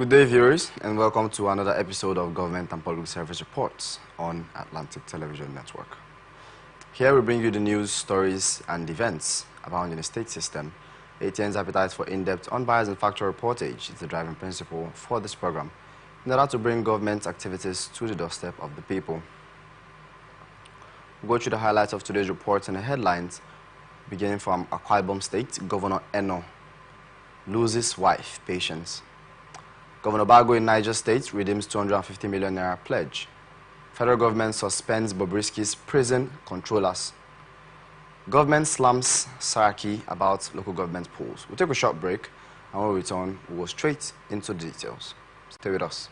Good day, viewers, and welcome to another episode of Government and Public Service Reports on Atlantic Television Network. Here we bring you the news, stories, and events abound in the state system. ATN's appetite for in-depth, unbiased, and factual reportage is the driving principle for this program, in order to bring government activities to the doorstep of the people. We'll go through the highlights of today's reports and the headlines, beginning from Akwa Ibom State. Governor Eno loses wife, patience. Governor Bago in Niger State redeems 250 million naira pledge. Federal government suspends Bobrisky's prison controllers. Government slams Saraki about local government polls. We'll take a short break, and when we return, we'll go straight into the details. Stay with us.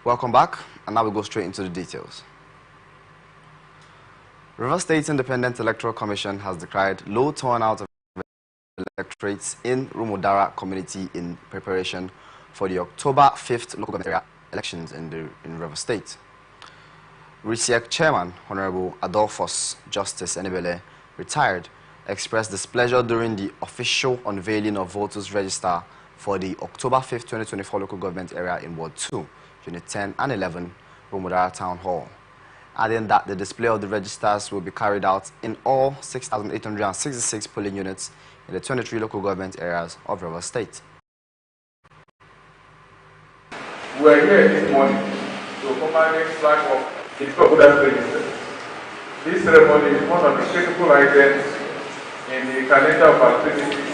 Welcome back, and now we go straight into the details. River State's Independent Electoral Commission has declared low turnout of electorates in Rumudara community in preparation for the October 5th local government area elections in River State. RISIEC Chairman, Honorable Adolphus Justice Enebele, retired, expressed displeasure during the official unveiling of voters' register for the October 5th, 2024 local government area in Ward 2, Unit 10 and 11, Rumudara Town Hall, adding that the display of the registers will be carried out in all 6,866 polling units in the 23 local government areas of River State. We are here this morning to formally flag off the voters register. This ceremony is one of the critical items in the calendar of activities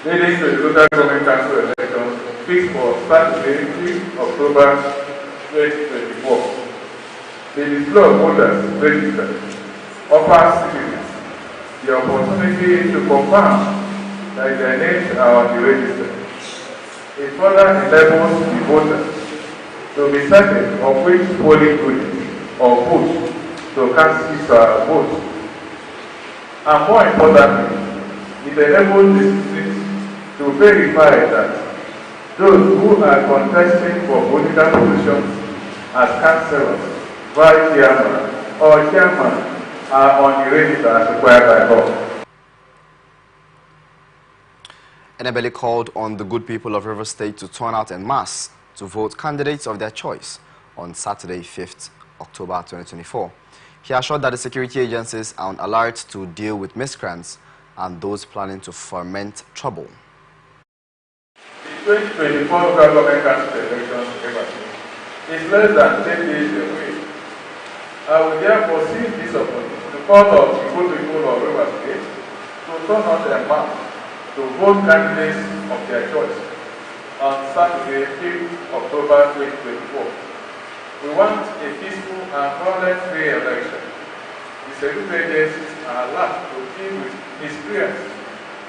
leading to the local government council elections fixed for Saturday, 5th October 2024. The display of voters registered offers citizens the opportunity to confirm that their names are on the register. It further enables the voters to be certain of which polling unit or booth to cast his vote. And more importantly, it enables the citizens to verify that those who are contesting for political positions as councillors, vice chairman, or chairman are on the register as required by law. Enebele called on the good people of River State to turn out en masse to vote candidates of their choice on Saturday, 5th October 2024. He assured that the security agencies are on alert to deal with miscreants and those planning to foment trouble. The 2024 local government council elections in River State is less than 10 days away. I will therefore seize this opportunity to call on the good people of River State to turn out en masse to vote candidates of their choice on Saturday, 5th October 2024. We want a peaceful and violence-free election. The security agencies are allowed to deal with miscreants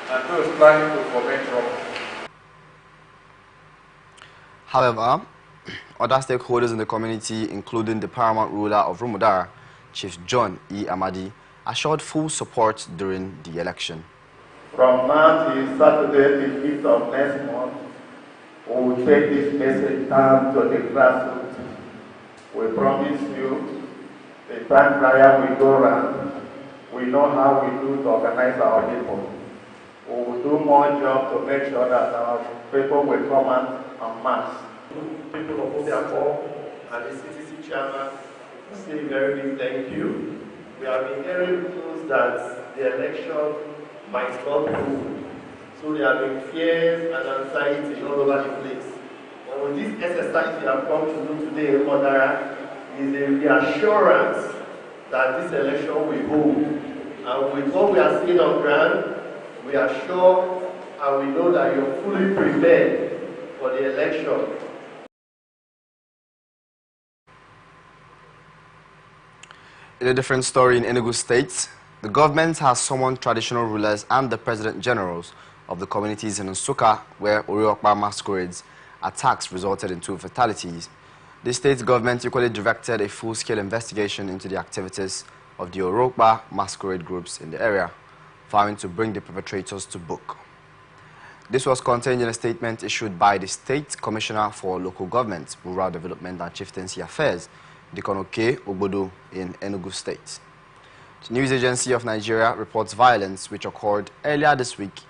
and those planning to foment trouble. However, other stakeholders in the community, including the paramount ruler of Rumudara, Chief John E. Amadi, assured full support during the election. From now till Saturday, the 5th of next month, we will take this message down to the grassroots. We promise you, the time prior we go around, we know how we do to organize our people. We will do more job to make sure that our people will come out en masse. People of Obiako and the CTC chairman say very big thank you. We have been hearing news that the election might not move. So there have been fears and anxiety all over the place. But with this exercise we have come to do today in Modara is a reassurance that this election will hold. And with what we are seeing on ground, we are sure and we know that you're fully prepared for the election. In a different story in Enugu State, the government has summoned traditional rulers and the president generals of the communities in Nsukka, where Oyo masquerades attacks resulted in 2 fatalities. The state government equally directed a full-scale investigation into the activities of the Orokpa masquerade groups in the area, vowing to bring the perpetrators to book. This was contained in a statement issued by the State Commissioner for Local Government, Rural Development and Chieftaincy Affairs, Dikonoke Obodo in Enugu State. The news agency of Nigeria reports violence which occurred earlier this week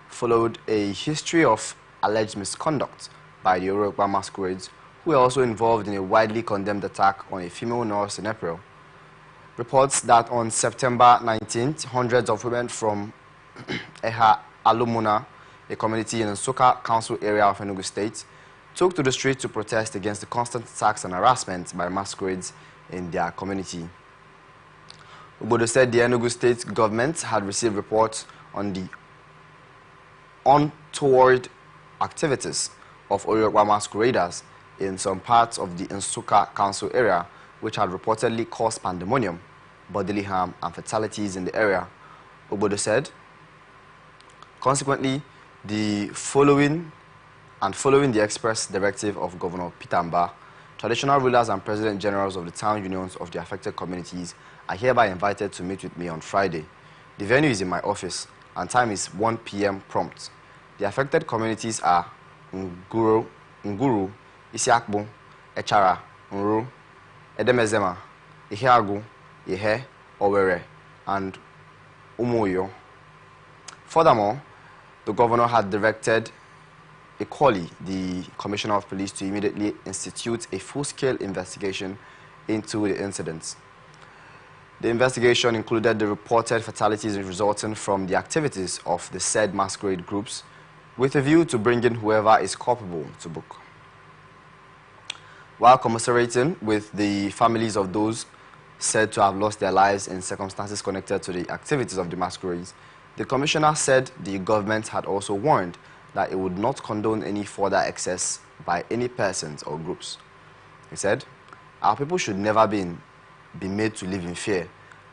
followed a history of alleged misconduct by the Orokpa masquerades, who were also involved in a widely condemned attack on a female nurse in April. Reports that on September 19th, hundreds of women from Eha Alumuna, a community in the Nsukka Council area of Enugu State, took to the street to protest against the constant attacks and harassment by masquerades in their community. Obodo said the Enugu State government had received reports on the untoward activities of Orokpa masqueraders in some parts of the Nsukka Council area, which had reportedly caused pandemonium, bodily harm, and fatalities in the area. Obodo said, consequently, following the express directive of Governor Peter Mba, traditional rulers and president generals of the town unions of the affected communities are hereby invited to meet with me on Friday. The venue is in my office, and time is 1 p.m. prompt. The affected communities are Nguru, Isiakbu, Echara, Nru, Edemezema, Iheagu, Ihe, Owere, and Umuyo. Furthermore, the governor had directed equally the Commissioner of Police to immediately institute a full-scale investigation into the incidents. The investigation included the reported fatalities resulting from the activities of the said masquerade groups, with a view to bringing whoever is culpable to book. While commiserating with the families of those said to have lost their lives in circumstances connected to the activities of the masquerades, The commissioner said the government had also warned that it would not condone any further excess by any persons or groups. He said, "Our people should never be made to live in fear,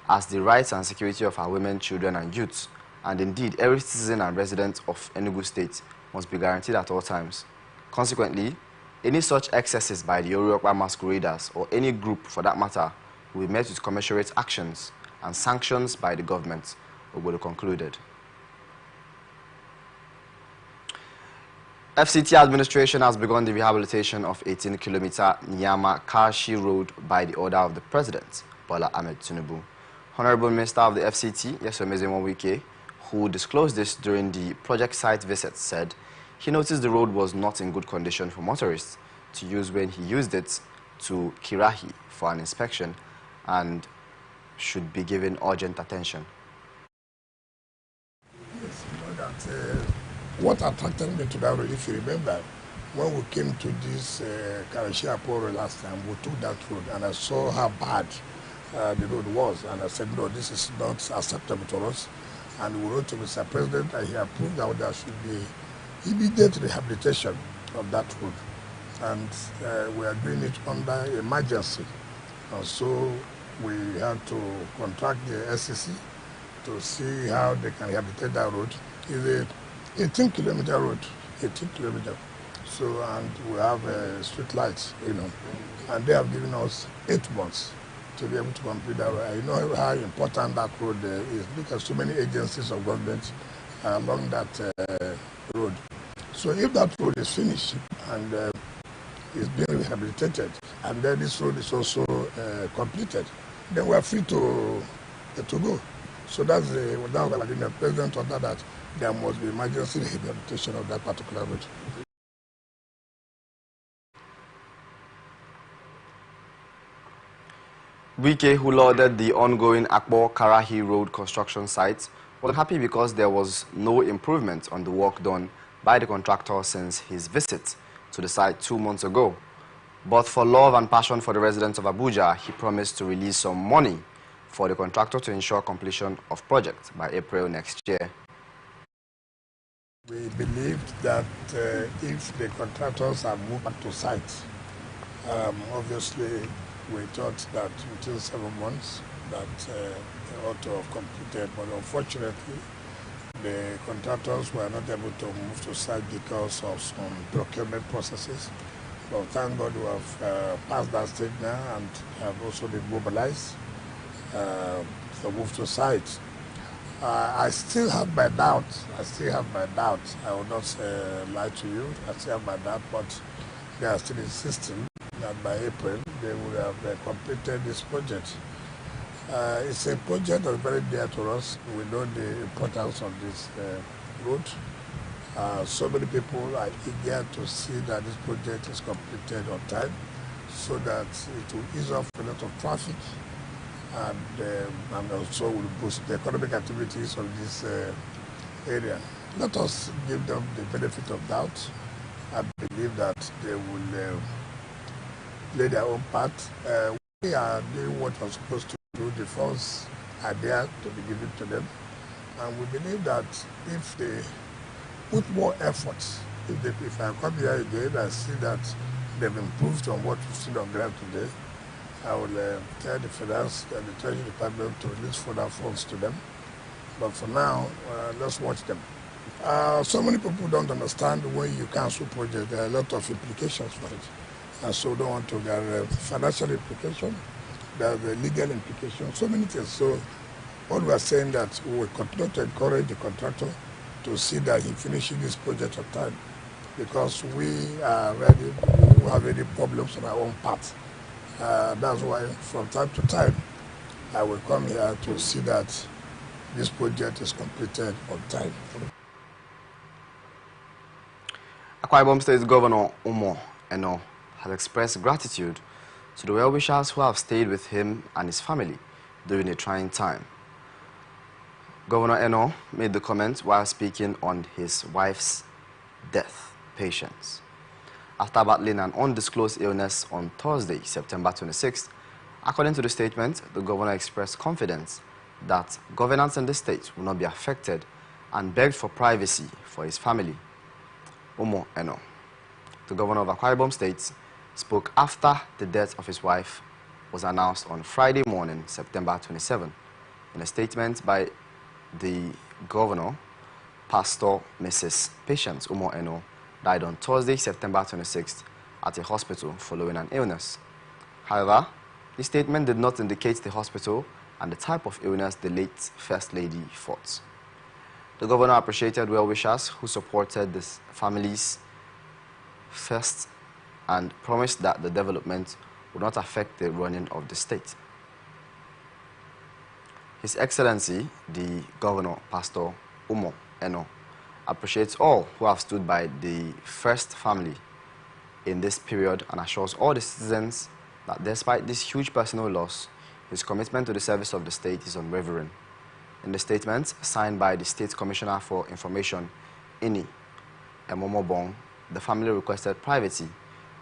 as the rights and security of our women, children and youths, and indeed every citizen and resident of Enugu State, must be guaranteed at all times. Consequently, any such excesses by the Oyo State masqueraders or any group for that matter will be met with commensurate actions and sanctions by the government," Obodo concluded. FCT administration has begun the rehabilitation of 18-kilometer Nyama-Karshi Road by the order of the President, Bola Ahmed Tinubu. Honorable Minister of the FCT, Nyesom Wike, who disclosed this during the project site visit, said he noticed the road was not in good condition for motorists to use when he used it to Kirahi for an inspection and should be given urgent attention. Yes, you know that what attracted me to that road, if you remember, when we came to this Karachi Aporo last time, we took that road and I saw how bad the road was, and I said, no, this is not acceptable to us. And we wrote to Mr. President and he approved that there should be immediate rehabilitation of that road. And we are doing it under emergency. And so we had to contract the SEC to see how they can rehabilitate that road. It's a 18-kilometer road, 18 kilometers. So, and we have street lights, you know, and they have given us 8 months to be able to complete that road. I know how important that road is because so many agencies of government are along that road. So if that road is finished and is being rehabilitated, and then this road is also completed, then we are free to go. So that's the President ordered that there must be emergency rehabilitation of that particular road. Wike, who lauded the ongoing Akwa Karahi Road construction site, was happy because there was no improvement on the work done by the contractor since his visit to the site 2 months ago. But for love and passion for the residents of Abuja, he promised to release some money for the contractor to ensure completion of project by April next year. We believed that if the contractors have moved back to site, obviously we thought that within 7 months that they ought to have completed, but unfortunately the contractors were not able to move to site because of some procurement processes. But thank God we have passed that stage now and have also been mobilized to move to site. I still have my doubts. I will not lie to you. I still have my doubt, but they are still insisting that by April they will have completed this project. It's a project that's very dear to us. We know the importance of this road. So many people are eager to see that this project is completed on time so that it will ease off a lot of traffic and also will boost the economic activities of this area. Let us give them the benefit of doubt. I believe that they will play their own part. We are doing what we're supposed to do. The funds are there to be given to them. And we believe that if they put more effort, if I come here again and see that they've improved on what we've seen on ground today, I will tell the finance and the Treasury Department to release further funds to them. But for now, let's watch them. So many people don't understand when you cancel projects, there are a lot of implications for it. And so don't want to get financial implication, there are the legal implications, so many things. So what we are saying that we will continue to encourage the contractor to see that he finishes this project on time, because we are ready, we have any problems on our own part. That's why from time to time I will come here to see that this project is completed on time. Akwa Ibom State Governor Omo Eno has expressed gratitude to the well-wishers who have stayed with him and his family during a trying time. Governor Eno made the comment while speaking on his wife's death, Patience. After battling an undisclosed illness on Thursday, September 26th, according to the statement, the governor expressed confidence that governance in the state will not be affected and begged for privacy for his family. Umo Eno, the governor of Akwa Ibom State, spoke after the death of his wife was announced on Friday morning, September 27. In a statement by the governor, Pastor Mrs. Patience Umo Eno died on Thursday, September 26th at a hospital following an illness. However, the statement did not indicate the hospital and the type of illness the late First Lady fought. The governor appreciated well-wishers who supported the families first and promised that the development would not affect the running of the state. His Excellency, the Governor, Pastor Umo Eno, appreciates all who have stood by the first family in this period and assures all the citizens that despite this huge personal loss, his commitment to the service of the state is unwavering. In the statement signed by the State Commissioner for Information, Ini Emomobong, the family requested privacy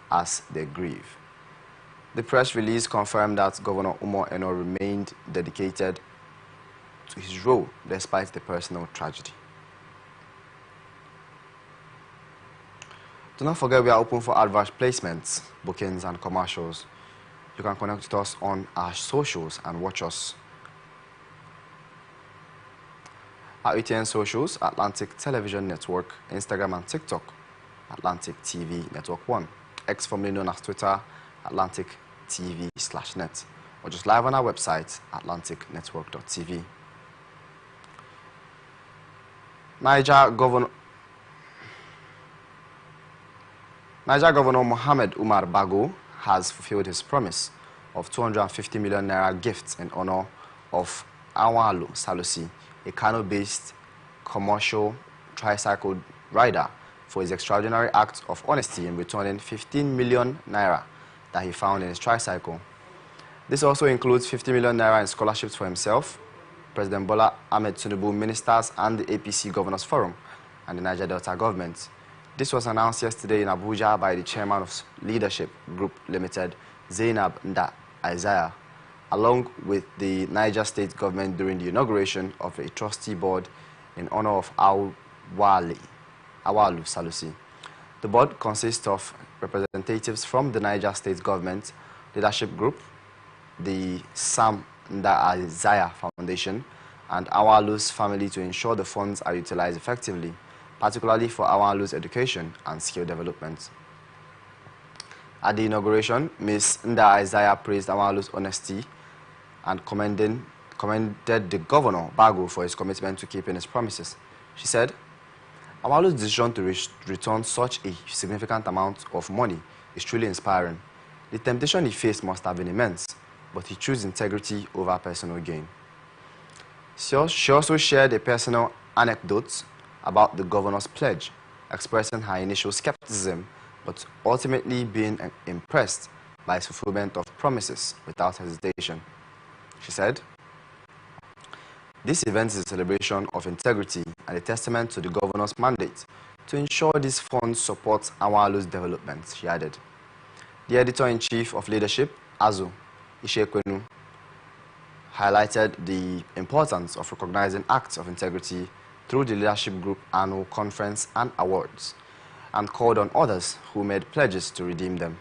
as they grieve. The press release confirmed that Governor Umo Eno remained dedicated to his role despite the personal tragedy. Do not forget we are open for advert placements, bookings and commercials. You can connect with us on our socials and watch us. Our ATN socials, Atlantic Television Network, Instagram and TikTok, Atlantic TV Network 1, X formerly known as Twitter, Atlantic TV/net, or just live on our website, atlanticnetwork.tv. Niger Governor Mohamed Umar Bago has fulfilled his promise of 250 million naira gifts in honor of Awalu Salusi, a Kano-based commercial tricycle rider, for his extraordinary act of honesty in returning 15 million naira that he found in his tricycle. This also includes 50 million naira in scholarships for himself, President Bola Ahmed Tinubu, ministers and the APC Governors Forum and the Niger Delta government. This was announced yesterday in Abuja by the chairman of Leadership Group Limited, Zainab Nda Isaiah, along with the Niger State government during the inauguration of a trustee board in honor of Awalu Salusi. The board consists of representatives from the Niger State Government, Leadership Group, the Sam Nda Isaiah Foundation, and Awalu's family to ensure the funds are utilized effectively, particularly for Awalu's education and skill development. At the inauguration, Ms. Nda Isaiah praised Awalu's honesty and commended the governor, Bago, for his commitment to keeping his promises. She said, Awalu's decision to return such a significant amount of money is truly inspiring. The temptation he faced must have been immense, but he chose integrity over personal gain. She also shared a personal anecdote about the governor's pledge, expressing her initial skepticism, but ultimately being impressed by his fulfillment of promises without hesitation. She said, "This event is a celebration of integrity and a testament to the governor's mandate to ensure these funds support Awalu's development," she added. The editor-in-chief of Leadership, Azu Ishekwenu, highlighted the importance of recognizing acts of integrity through the Leadership Group Annual Conference and Awards, and called on others who made pledges to redeem them.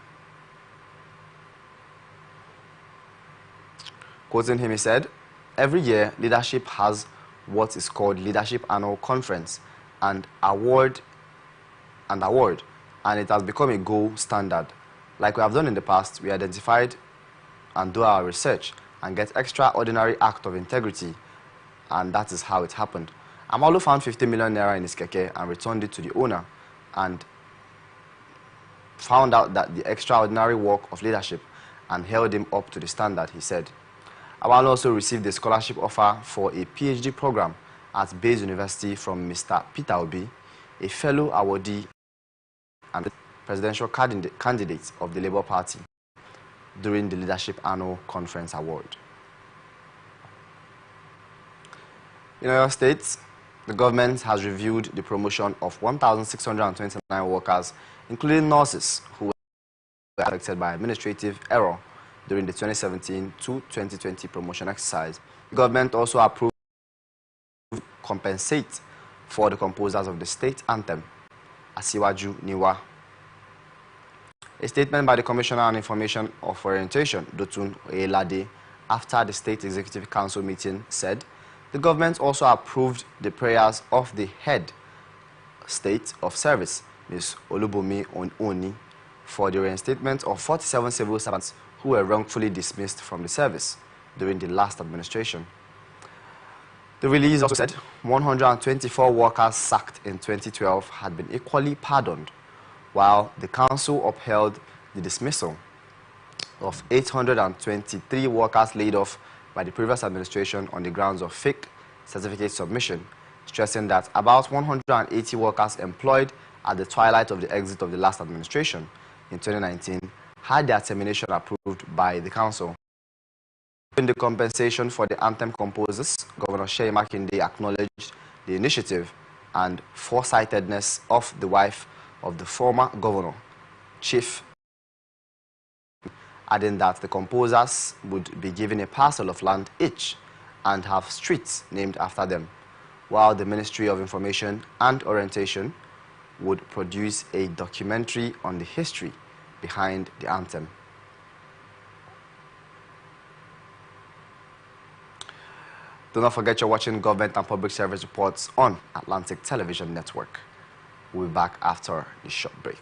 Quoting him, he said, "Every year, Leadership has what is called Leadership Annual Conference and Award, and it has become a gold standard. Like we have done in the past, we identified and do our research and get extraordinary act of integrity, and that is how it happened. Amalu found 50 million naira in his keke and returned it to the owner and found out that the extraordinary work of leadership and held him up to the standard," he said. Amalu also received a scholarship offer for a PhD program at Bayes University from Mr. Peter Obi, a fellow awardee and presidential candidate of the Labour Party, during the Leadership Annual Conference Award. In Oyo State, the government has reviewed the promotion of 1,629 workers, including nurses, who were affected by administrative error during the 2017 to 2020 promotion exercise. The government also approved compensate for the composers of the state anthem, Asiwaju Niwa. A statement by the Commissioner on Information of Orientation, Dotun Oyelade, after the State Executive Council meeting said the government also approved the prayers of the head state of service, Ms. Olubomi Oni, for the reinstatement of 47 civil servants who were wrongfully dismissed from the service during the last administration. The release also said 124 workers sacked in 2012 had been equally pardoned, while the council upheld the dismissal of 823 workers laid off by the previous administration on the grounds of fake certificate submission, stressing that about 180 workers employed at the twilight of the exit of the last administration in 2019 had their termination approved by the council. In the compensation for the anthem composers, Governor Seyi Makinde acknowledged the initiative and foresightedness of the wife of the former governor, Chief, adding that the composers would be given a parcel of land each and have streets named after them, while the Ministry of Information and Orientation would produce a documentary on the history behind the anthem. Do not forget you're watching Government and Public Service Reports on Atlantic Television Network. We'll be back after the short break.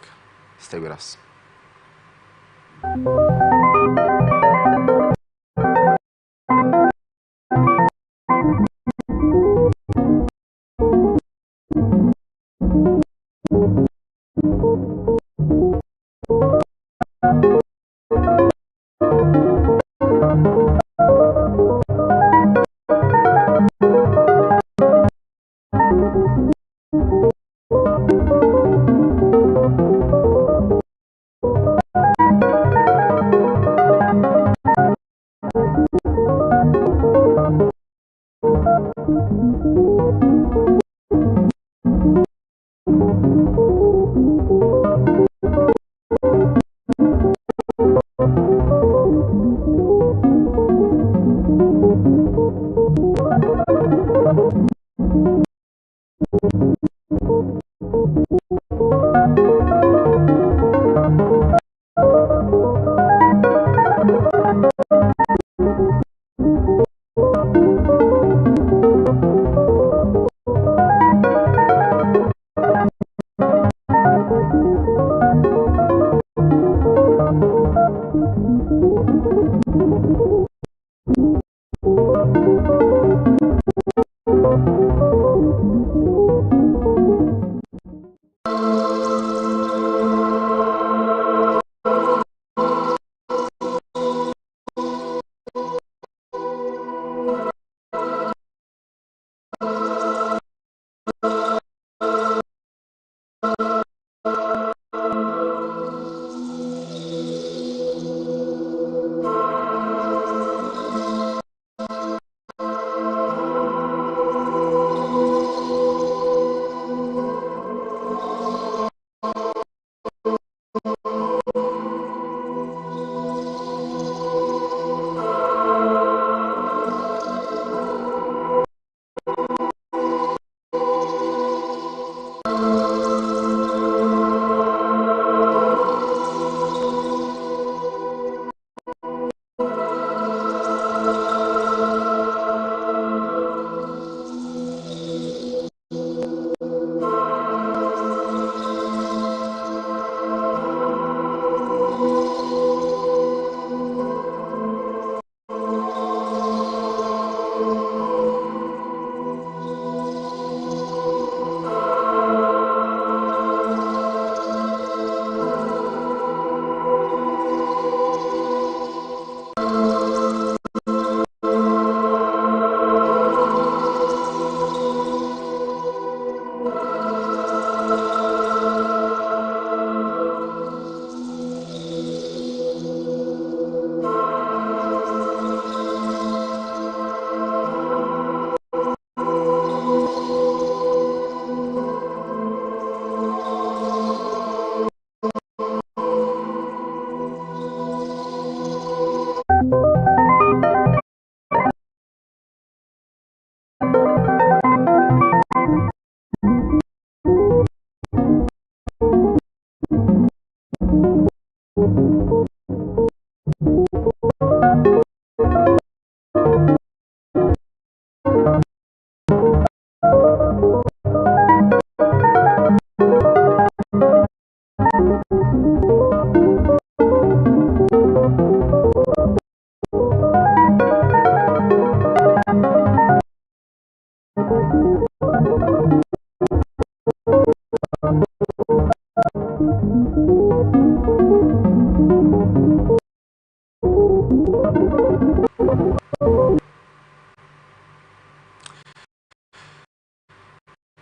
Stay with us.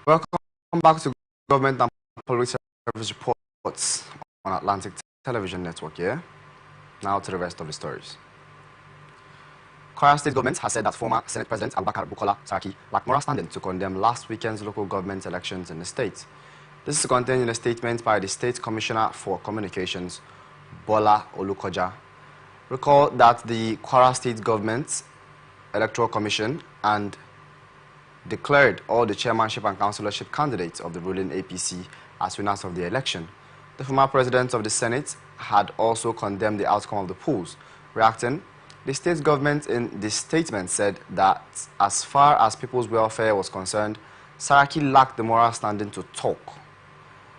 Welcome back to Government and Public Service Reports on Atlantic Television Network here. Now to the rest of the stories. Kwara State government has said that former Senate President Abubakar Bukola Saraki lacked moral standing to condemn last weekend's local government elections in the state. This is contained in a statement by the State Commissioner for Communications, Bola Olukoja. Recall that the Kwara State Government Electoral Commission and declared all the chairmanship and councillorship candidates of the ruling APC as winners of the election. The former president of the Senate had also condemned the outcome of the polls. Reacting, the state government in this statement said that as far as people's welfare was concerned, Saraki lacked the moral standing to talk.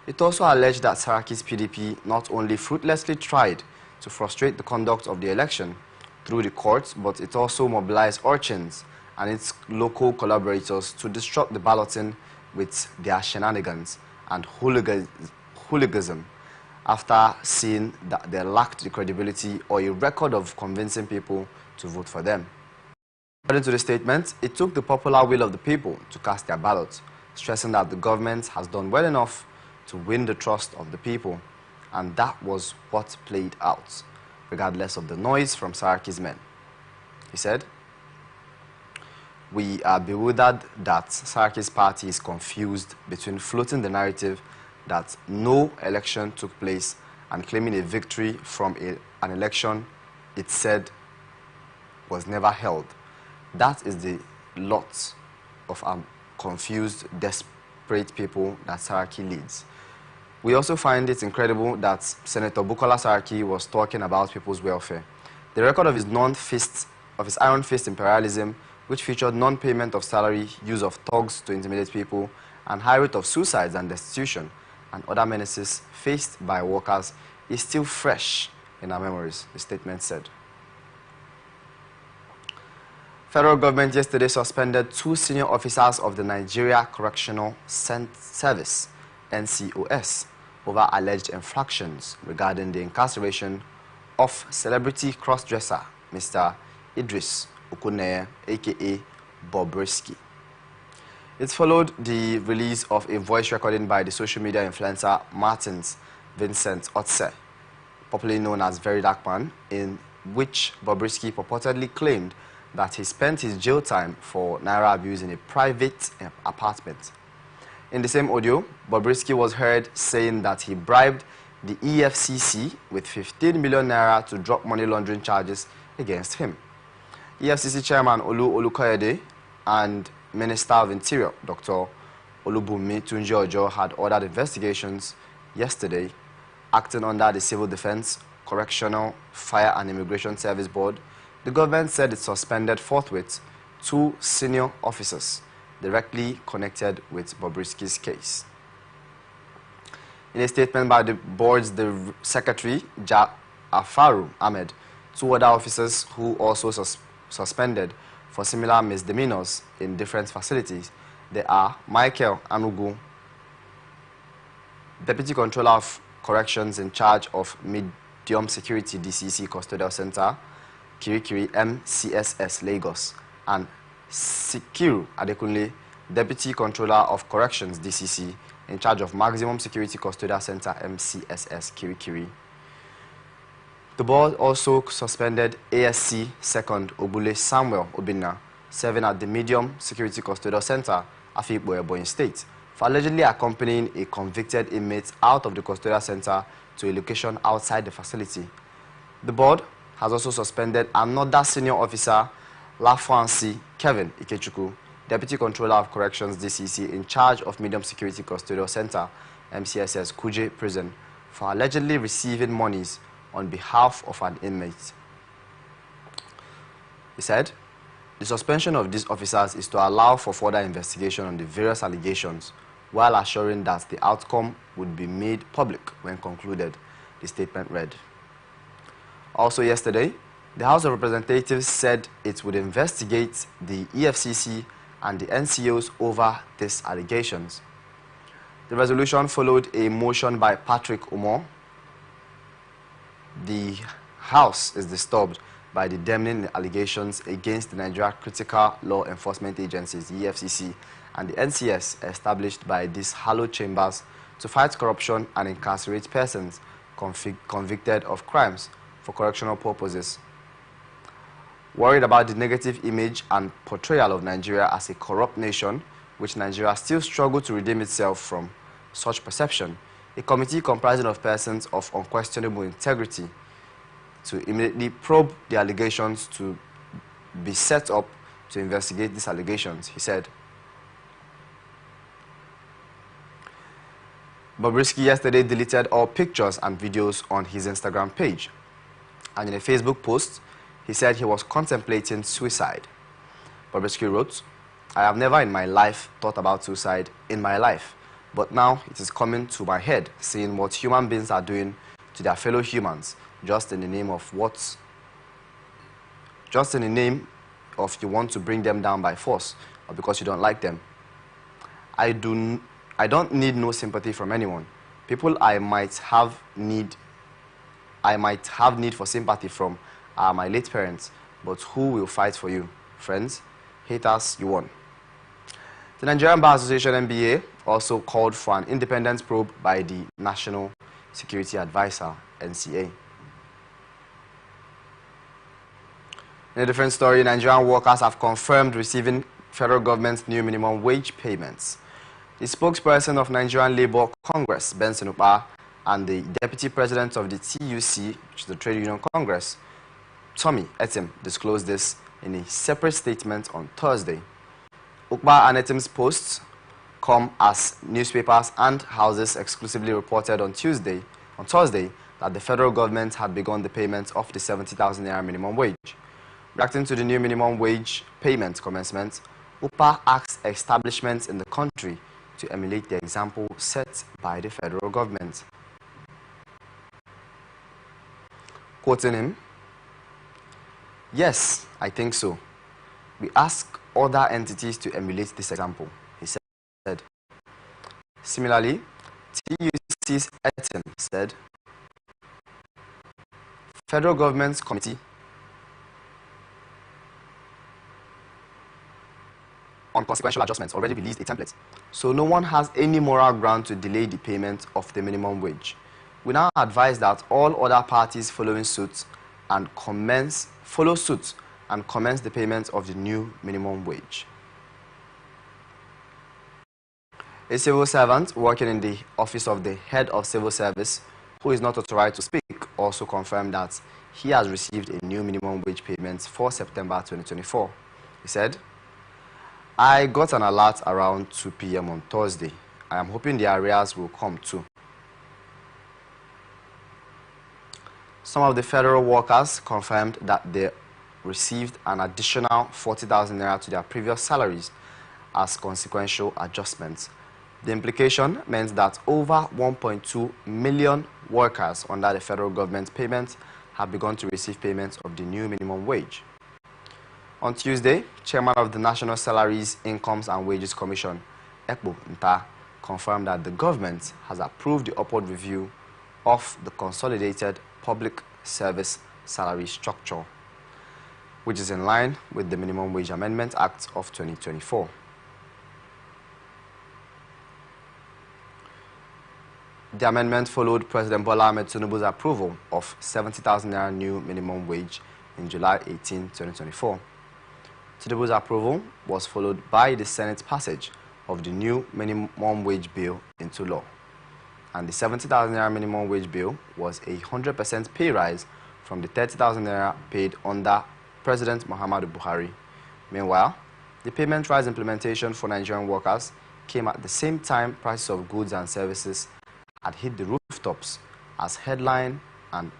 It also alleged that Saraki's PDP not only fruitlessly tried to frustrate the conduct of the election through the courts, but it also mobilized urchins and its local collaborators to disrupt the balloting with their shenanigans and hooliganism after seeing that they lacked the credibility or a record of convincing people to vote for them. According to the statement, it took the popular will of the people to cast their ballots, stressing that the government has done well enough to win the trust of the people, and that was what played out, regardless of the noise from Saraki's men. He said, "We are bewildered that Saraki's party is confused between floating the narrative that no election took place and claiming a victory from an election it said was never held. That is the lot of confused, desperate people that Saraki leads. We also find it incredible that Senator Bukola Saraki was talking about people's welfare. The record of his iron fist imperialism, which featured non-payment of salary, use of thugs to intimidate people, and high rate of suicides and destitution, and other menaces faced by workers, is still fresh in our memories," the statement said. Federal government yesterday suspended 2 senior officers of the Nigeria Correctional Service, NCOS, over alleged infractions regarding the incarceration of celebrity cross-dresser Mr. Idris Okuneye, aka Bobrisky. It followed the release of a voice recording by the social media influencer Martins Vincent Otse, popularly known as Very Dark Man, in which Bobrisky purportedly claimed that he spent his jail time for naira abuse in a private apartment. In the same audio, Bobrisky was heard saying that he bribed the EFCC with 15 million naira to drop money laundering charges against him. EFCC Chairman Olu Olukoyede and Minister of Interior, Dr. Olubunmi Tunji-Ojo, had ordered investigations yesterday, acting under the Civil Defense, Correctional, Fire and Immigration Service Board. The government said it suspended forthwith 2 senior officers directly connected with Bobrisky's case. In a statement by the board's secretary, Afaru Ahmed, 2 other officers who also suspended for similar misdemeanors in different facilities. They are Michael Anugu, Deputy Controller of Corrections in charge of Medium Security DCC Custodial Center, Kirikiri MCSS Lagos, and Sikiru Adekunle, Deputy Controller of Corrections DCC in charge of Maximum Security Custodial Center MCSS Kirikiri. The board also suspended ASC Second Obule Samuel Obinna, serving at the Medium Security Custodial Center, Afikpo, Oyo State, for allegedly accompanying a convicted inmate out of the custodial center to a location outside the facility. The board has also suspended another senior officer, Lafuansi Kevin Ikechukwu, Deputy Controller of Corrections DCC in charge of Medium Security Custodial Center, MCSS Kuje Prison, for allegedly receiving monies on behalf of an inmate. He said, the suspension of these officers is to allow for further investigation on the various allegations, while assuring that the outcome would be made public when concluded, the statement read. Also yesterday, the House of Representatives said it would investigate the EFCC and the NCOs over these allegations. The resolution followed a motion by Patrick Umar. The House is disturbed by the damning allegations against the Nigeria Critical Law Enforcement Agencies, the EFCC, and the NCS established by these hallowed chambers to fight corruption and incarcerate persons convicted of crimes for correctional purposes. Worried about the negative image and portrayal of Nigeria as a corrupt nation, which Nigeria still struggles to redeem itself from such perception, a committee comprising of persons of unquestionable integrity to immediately probe the allegations to be set up to investigate these allegations, he said. Bobrisky yesterday deleted all pictures and videos on his Instagram page, and in a Facebook post, he said he was contemplating suicide. Bobrisky wrote, "I have never in my life thought about suicide in my life, but now it is coming to my head, seeing what human beings are doing to their fellow humans, just in the name of you want to bring them down by force, or because you don't like them. I don't need no sympathy from anyone. People I might have need for sympathy from are my late parents, but who will fight for you? Friends, haters, you won." The Nigerian Bar Association (NBA) also called for an independent probe by the National Security Advisor (NCA). In a different story, Nigerian workers have confirmed receiving federal government's new minimum wage payments. The spokesperson of Nigerian Labour Congress, Benson Ukpa, and the deputy president of the TUC, which is the Trade Union Congress, Tommy Etim, disclosed this in a separate statement on Thursday. Ukpa and Etim's posts come as newspapers and houses exclusively reported on Thursday that the federal government had begun the payment of the 70,000 naira minimum wage. Reacting to the new minimum wage payment commencement, Ukpa asked establishments in the country to emulate the example set by the federal government. Quoting him, "Yes, I think so. We ask other entities to emulate this example," he said. Similarly, TUC's Etim said, "Federal government's committee on consequential adjustments already released a template, so no one has any moral ground to delay the payment of the minimum wage. We now advise that all other parties follow suit and commence the payment of the new minimum wage." A civil servant working in the office of the head of civil service, who is not authorized to speak, also confirmed that he has received a new minimum wage payment for September 2024. He said, "I got an alert around 2 p.m. on Thursday. I am hoping the arrears will come too." Some of the federal workers confirmed that they received an additional 40,000 naira to their previous salaries as consequential adjustments. The implication meant that over 1.2 million workers under the federal government payment have begun to receive payments of the new minimum wage. On Tuesday, Chairman of the National Salaries, Incomes and Wages Commission, Ekpo Nta, confirmed that the government has approved the upward review of the Consolidated Public Service Salary Structure, which is in line with the Minimum Wage Amendment Act of 2024. The amendment followed President Bola Ahmed Tinubu's approval of 70,000 naira new minimum wage in July 18, 2024. Tinubu's approval was followed by the Senate passage of the new minimum wage bill into law. And the 70,000 naira minimum wage bill was a 100% pay rise from the 30,000 naira paid under President Muhammadu Buhari. Meanwhile, the payment rise implementation for Nigerian workers came at the same time prices of goods and services had hit the rooftops as headline and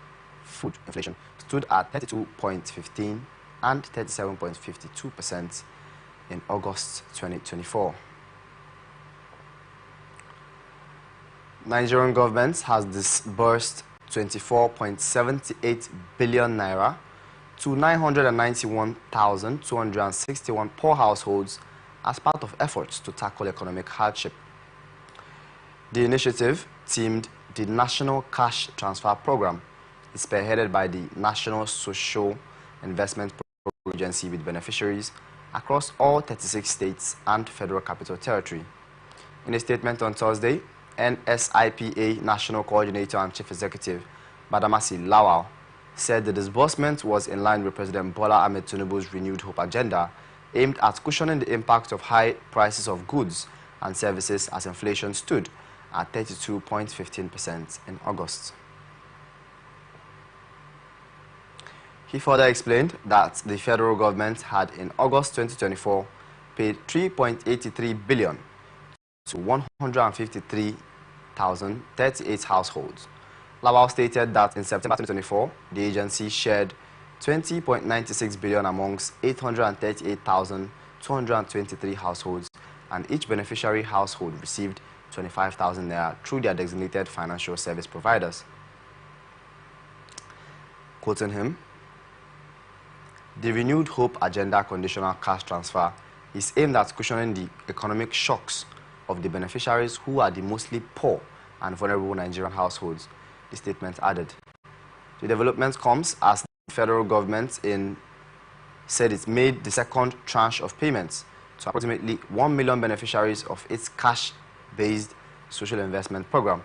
food inflation stood at 32.15 and 37.52% in August 2024. Nigerian government has disbursed 24.78 billion naira to 991,261 poor households as part of efforts to tackle economic hardship. The initiative, themed the National Cash Transfer Program, is spearheaded by the National Social Investment Program Agency with beneficiaries across all 36 states and Federal Capital Territory. In a statement on Thursday, NSIPA National Coordinator and Chief Executive Badamasi Lawal said the disbursement was in line with President Bola Ahmed Tinubu's renewed hope agenda aimed at cushioning the impact of high prices of goods and services as inflation stood at 32.15% in August. He further explained that the federal government had in August 2024 paid 3.83 billion to 153,038 households. Lawal stated that in September 2024, the agency shared 20.96 billion amongst 838,223 households, and each beneficiary household received 25,000 naira through their designated financial service providers. Quoting him, "The renewed hope agenda conditional cash transfer is aimed at cushioning the economic shocks of the beneficiaries who are the mostly poor and vulnerable Nigerian households," the statement added. The development comes as the federal government said it made the second tranche of payments to approximately 1 million beneficiaries of its cash-based social investment program.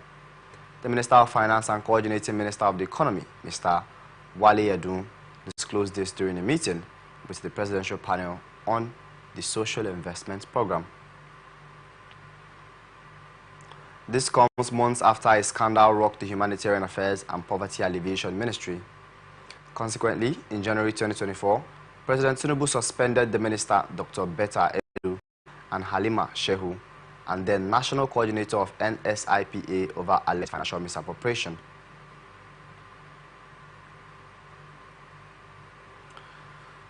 The Minister of Finance and Coordinating Minister of the Economy, Mr. Wale Edun, disclosed this during a meeting with the presidential panel on the social investment program. This comes months after a scandal rocked the Humanitarian Affairs and Poverty Alleviation Ministry. Consequently, in January 2024, President Tinubu suspended the minister, Dr. Betta Edu, and Halima Shehu, and then National Coordinator of NSIPA over alleged financial misappropriation.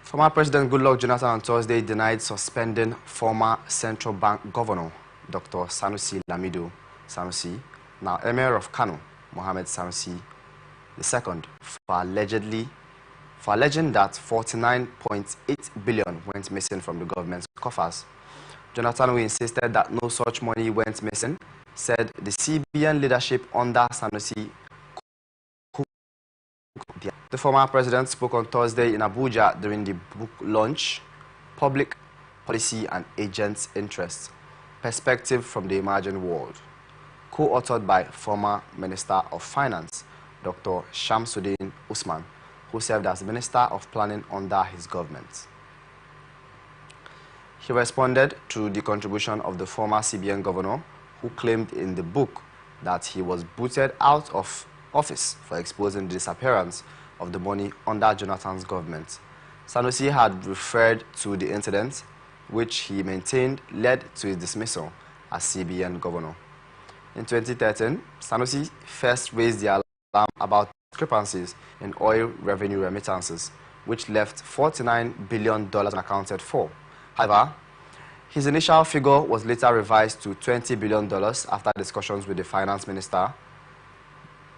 Former President Goodluck Jonathan on Thursday denied suspending former Central Bank Governor, Dr. Sanusi Lamido Sanusi, now Emir of Kano, Mohammed Sanusi II, for alleging that 49.8 billion went missing from the government's coffers. Jonathan, who insisted that no such money went missing, said the CBN leadership under Sanusi. The former president spoke on Thursday in Abuja during the book launch, Public Policy and Agents' Interests, Perspective from the Emerging World, co-authored by former Minister of Finance, Dr. Shamsuddin Usman, who served as Minister of Planning under his government. He responded to the contribution of the former CBN governor, who claimed in the book that he was booted out of office for exposing the disappearance of the money under Jonathan's government. Sanusi had referred to the incident, which he maintained led to his dismissal as CBN governor. In 2013, Sanusi first raised the alarm about discrepancies in oil revenue remittances, which left $49 billion unaccounted for. However, his initial figure was later revised to $20 billion after discussions with the finance minister.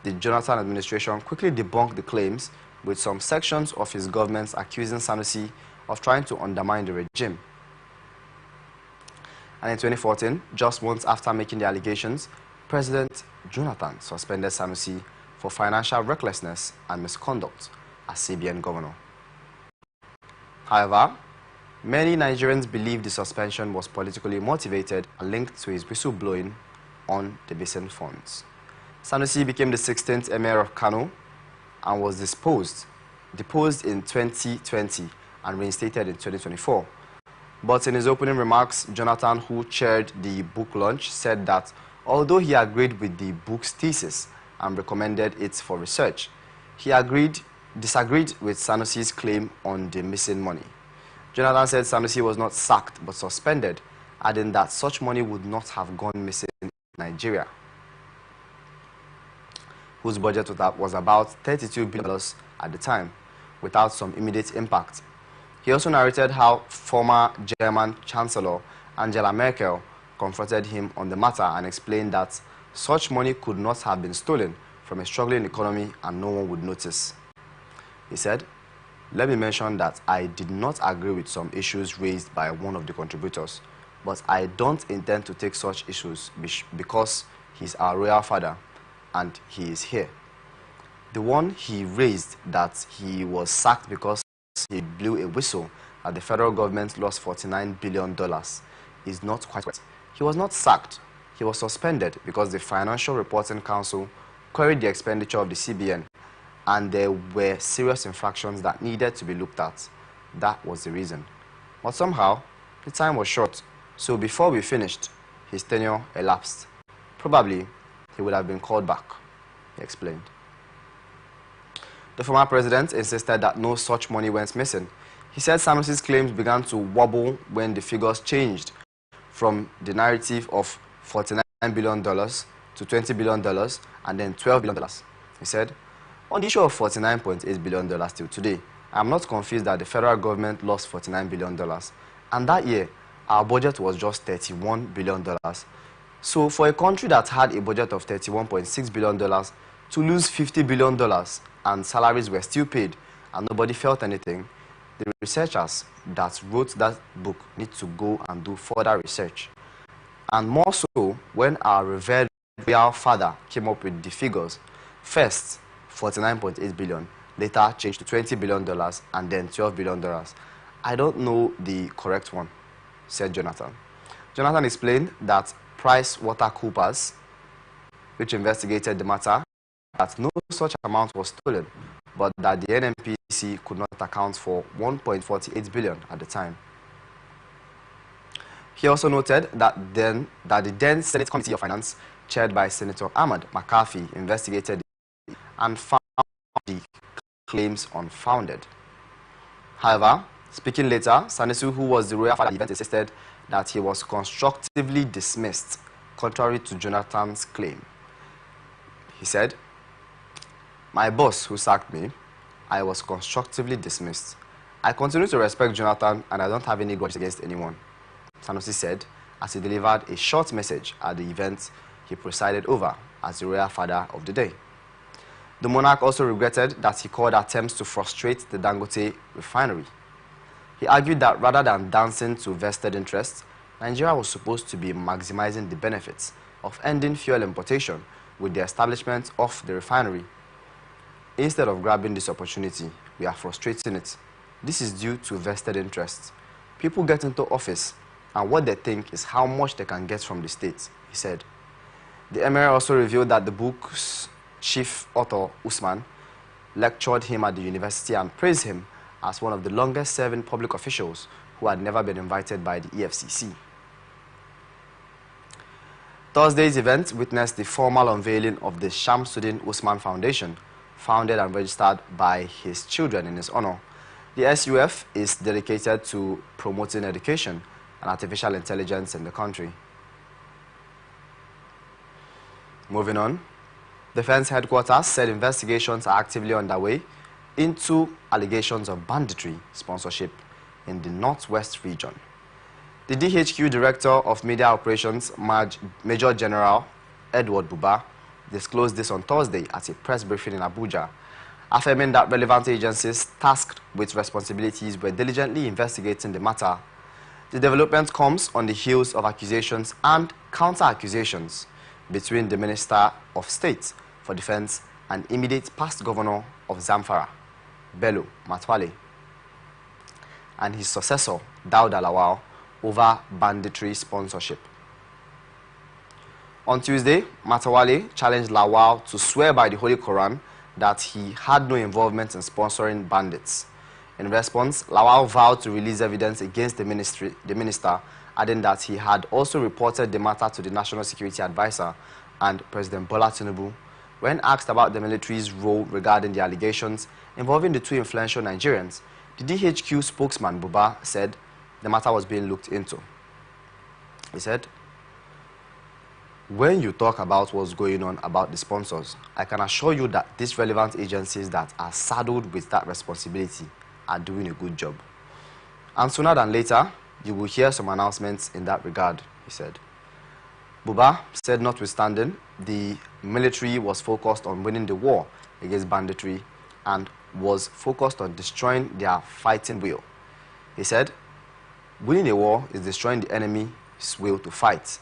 The Jonathan administration quickly debunked the claims, with some sections of his government accusing Sanusi of trying to undermine the regime. And in 2014, just months after making the allegations, President Jonathan suspended Sanusi for financial recklessness and misconduct as CBN governor. However, many Nigerians believe the suspension was politically motivated and linked to his whistleblowing on the missing funds. Sanusi became the 16th Emir of Kano and was deposed in 2020 and reinstated in 2024. But in his opening remarks, Jonathan, who chaired the book launch, said that although he agreed with the book's thesis and recommended it for research, he disagreed with Sanusi's claim on the missing money. Jonathan said Sanusi was not sacked but suspended, adding that such money would not have gone missing in Nigeria, whose budget was about $32 billion at the time, without some immediate impact. He also narrated how former German Chancellor Angela Merkel confronted him on the matter and explained that such money could not have been stolen from a struggling economy and no one would notice. He said, "Let me mention that I did not agree with some issues raised by one of the contributors, but I don't intend to take such issues because he's our royal father and he is here. The one he raised that he was sacked because he blew a whistle that the federal government lost $49 billion is not quite right. He was not sacked. He was suspended because the Financial Reporting Council queried the expenditure of the CBN and there were serious infractions that needed to be looked at. That was the reason. But somehow, the time was short, so before we finished, his tenure elapsed. Probably, he would have been called back," he explained. The former president insisted that no such money went missing. He said Sanusi's claims began to wobble when the figures changed from the narrative of $49 billion to $20 billion and then $12 billion. He said, "On the issue of $49.8 billion till today, I am not confused that the federal government lost $49 billion. And that year, our budget was just $31 billion. So for a country that had a budget of $31.6 billion to lose $50 billion and salaries were still paid and nobody felt anything, the researchers that wrote that book need to go and do further research. And more so when our revered royal father came up with the figures. First, $49.8 billion, later changed to $20 billion and then $12 billion. I don't know the correct one," said Jonathan. Jonathan explained that PricewaterhouseCoopers, which investigated the matter, that no such amount was stolen, but that the NNPC could not account for $1.48 billion at the time. He also noted that the then Senate Committee of Finance, chaired by Senator Ahmad McCarthy, investigated and found the claims unfounded. However, speaking later, Sanusi, who was the royal father at the event, insisted that he was constructively dismissed, contrary to Jonathan's claim. He said, "My boss who sacked me, I was constructively dismissed. I continue to respect Jonathan and I don't have any grudge against anyone," Sanusi said as he delivered a short message at the event he presided over as the royal father of the day. The monarch also regretted that he called attempts to frustrate the Dangote refinery. He argued that rather than dancing to vested interests, Nigeria was supposed to be maximizing the benefits of ending fuel importation with the establishment of the refinery. "Instead of grabbing this opportunity, we are frustrating it. This is due to vested interests. People get into office and what they think is how much they can get from the state," he said. The emir also revealed that the book's chief author, Usman, lectured him at the university and praised him as one of the longest-serving public officials who had never been invited by the EFCC. Thursday's event witnessed the formal unveiling of the Shamsuddin Usman Foundation, founded and registered by his children in his honor. The SUF is dedicated to promoting education and artificial intelligence in the country. Moving on, Defense Headquarters said investigations are actively underway into allegations of banditry sponsorship in the Northwest region. The DHQ Director of Media Operations, Major General Edward Buba, disclosed this on Thursday at a press briefing in Abuja, affirming that relevant agencies tasked with responsibilities were diligently investigating the matter. The development comes on the heels of accusations and counter-accusations between the Minister of State for Defense and immediate past governor of Zamfara, Bello Matwale, and his successor, Dauda Lawal, over banditry sponsorship. On Tuesday, Matawale challenged Lawal to swear by the Holy Quran that he had no involvement in sponsoring bandits. In response, Lawal vowed to release evidence against the minister, adding that he had also reported the matter to the National Security Advisor and President Bola Tinubu. When asked about the military's role regarding the allegations involving the two influential Nigerians, the DHQ spokesman Buba said the matter was being looked into. He said, "When you talk about what's going on about the sponsors, I can assure you that these relevant agencies that are saddled with that responsibility are doing a good job. And sooner than later, you will hear some announcements in that regard, he said. Buba said notwithstanding, the military was focused on winning the war against banditry and was focused on destroying their fighting will. He said, winning a war is destroying the enemy's will to fight.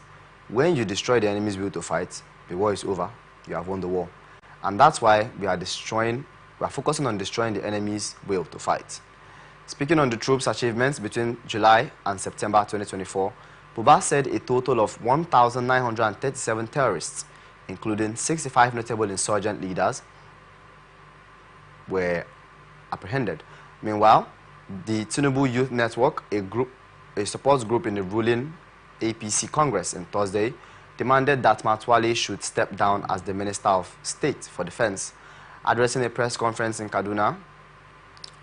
When you destroy the enemy's will to fight, the war is over, you have won the war. And that's why we are focusing on destroying the enemy's will to fight. Speaking on the troops' achievements between July and September 2024, Buba said a total of 1,937 terrorists, including 65 notable insurgent leaders, were apprehended. Meanwhile, the Tinubu Youth Network, a support group in the ruling APC Congress on Thursday, demanded that Matwale should step down as the Minister of State for Defense. Addressing a press conference in Kaduna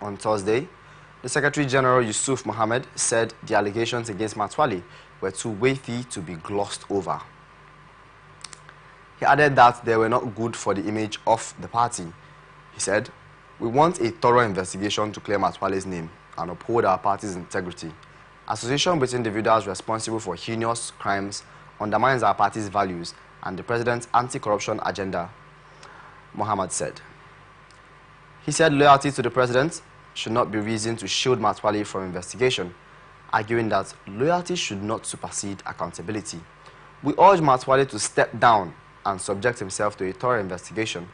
on Thursday, the Secretary General Yusuf Mohammed said the allegations against Matwale were too weighty to be glossed over. He added that they were not good for the image of the party. He said, "We want a thorough investigation to clear Matwale's name and uphold our party's integrity. Association with individuals responsible for heinous crimes undermines our party's values and the president's anti-corruption agenda," Mohammed said. He said loyalty to the president should not be reason to shield Matwale from investigation, arguing that loyalty should not supersede accountability. "We urge Matwale to step down and subject himself to a thorough investigation."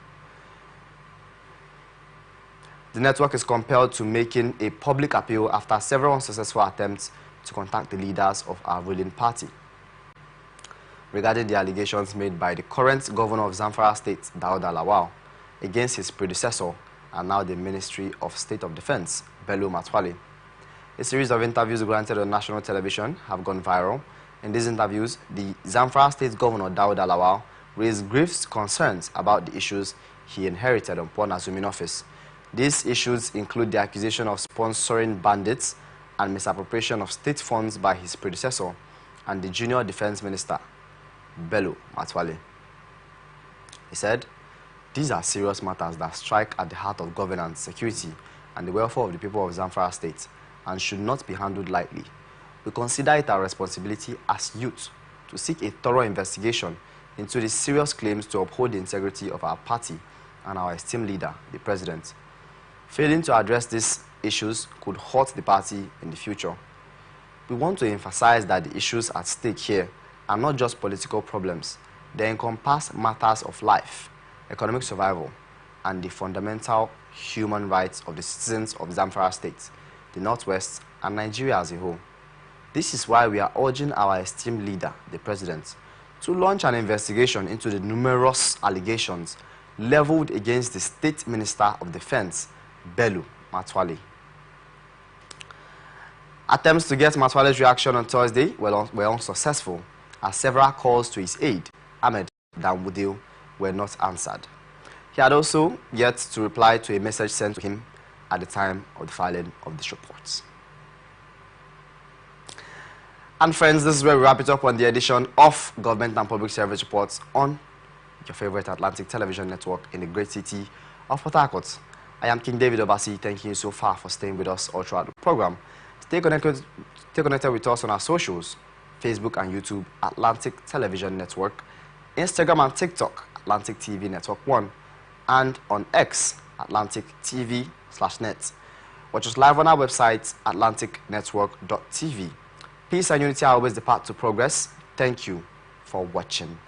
The network is compelled to making a public appeal after several unsuccessful attempts to contact the leaders of our ruling party regarding the allegations made by the current governor of Zamfara State, Dauda Lawal, against his predecessor and now the Ministry of State of Defense, Bello Matwale. A series of interviews granted on national television have gone viral. In these interviews, the Zamfara State Governor Dauda Lawal raised grave concerns about the issues he inherited upon assuming office. These issues include the accusation of sponsoring bandits and misappropriation of state funds by his predecessor and the junior defense minister, Bello Matwale. He said, "These are serious matters that strike at the heart of governance, security, and the welfare of the people of Zamfara State and should not be handled lightly. We consider it our responsibility as youth to seek a thorough investigation into the serious claims to uphold the integrity of our party and our esteemed leader, the president. Failing to address these issues could hurt the party in the future. We want to emphasize that the issues at stake here are not just political problems. They encompass matters of life, economic survival, and the fundamental human rights of the citizens of Zamfara State, the Northwest, and Nigeria as a whole. This is why we are urging our esteemed leader, the president, to launch an investigation into the numerous allegations leveled against the State Minister of Defense, Bello Matwale." Attempts to get Matwale's reaction on Thursday were unsuccessful, as several calls to his aide, Ahmed Danwudil, were not answered. He had also yet to reply to a message sent to him at the time of the filing of this report. And friends, this is where we wrap it up on the edition of Government and Public Service Reports on your favorite Atlantic television network in the great city of Port Harcourt. I am King David Obasi, thanking you so far for staying with us all throughout the program. Stay connected with us on our socials, Facebook and YouTube, Atlantic Television Network, Instagram and TikTok, Atlantic TV Network 1, and on X, Atlantic TV/net. Watch us live on our website, atlanticnetwork.tv. Peace and unity are always the path to progress. Thank you for watching.